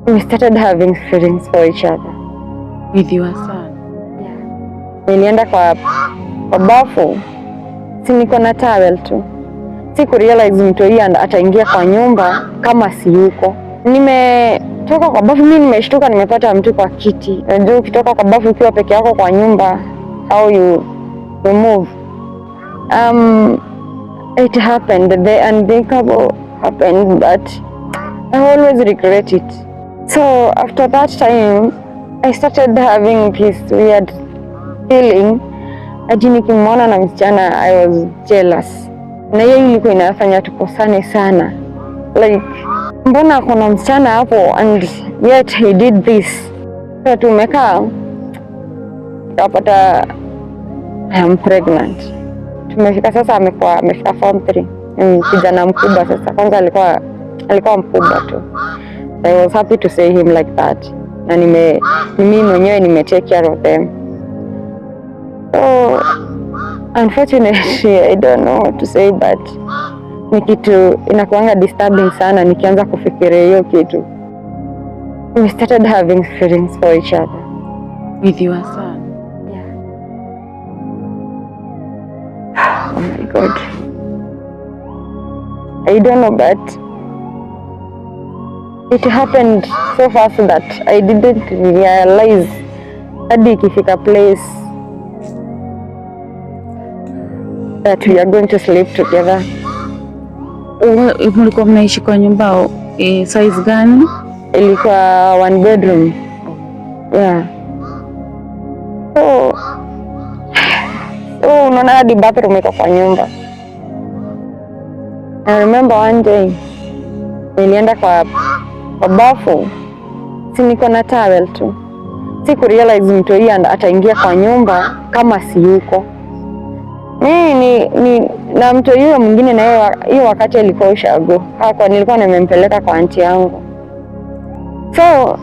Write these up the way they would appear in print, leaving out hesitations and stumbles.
we started having feelings for each other. With your son? Yeah. Nilienda kwa bafu, si niko na towel tu. Siku realize mtu yeye ataingia kwa nyumba kama si yuko. Nimetoka kwa bafu, mimi nimeshtuka, nimepata mtu kwa kiti. Unajua ukitoka kwa bafu ukiwa peke yako kwa nyumba, how you move. It happened, the unthinkable happened, but I always regret it. So after that time, I started having this weird feeling ati nikimwona na msichana I was jealous. Na yeye ilikuwa inafanya tukosane sana. Like, mbona kuna msichana hapo and yet he did this. So tumekaa, tukapata I am pregnant. Tumefika sasa, amefika form 3. Kijana mkubwa sasa, kwanza alikuwa mkubwa tu. I was happy to see him like that. Na mimi mwenyewe take care of them. So unfortunately, I don't know what to say, but ni kitu inakuanga disturbing sana nikianza kufikiria hiyo kitu. We started having feelings for each other. With your son? Yeah. Oh my God. I don't know, but it happened so fast that I didn't realize hadi ikifika place that we are going to sleep together. Mlikuwa mnaishi kwa nyumba size gani? Ilikuwa 1 bedroom. Yeah. So unaona hadi bathroom iko kwa nyumba. I remember one day nilienda kwa bafu, si niko na towel tu. Siku realize mtu yeye ataingia kwa nyumba kama si yuko. Ni na mtu yule mwingine, na hiyo wakati alikuwa ushago. Hapo nilikuwa nimempeleka kwa aunti yangu. So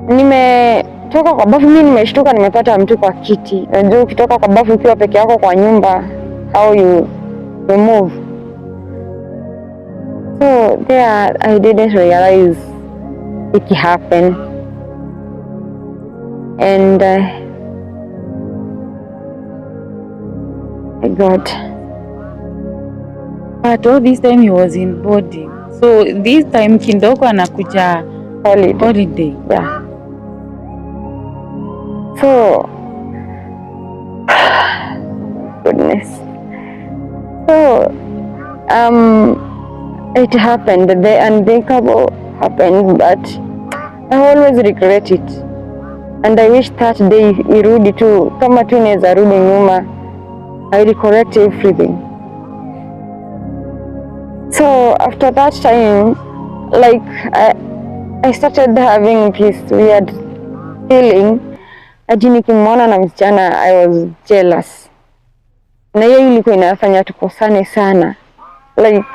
nimetoka kwa bafu, mimi nimeshtuka, nimepata mtu kwa kiti. Unajua ukitoka kwa bafu ukiwa peke yako kwa nyumba, how you move. So there I didn't realize it happened. And my God. But all this time he was in boarding. So this time kidogo anakuja holiday. Yeah. So goodness. So it happened, the unthinkable happened, but I always regret it. And I wish that day irudi tu, kama tu inaweza rudi nyuma, I will correct everything. So after that time, like I started having this weird feeling ati nikimwona na msichana I was jealous. Na yeye ilikuwa inafanya tukosane sana. Like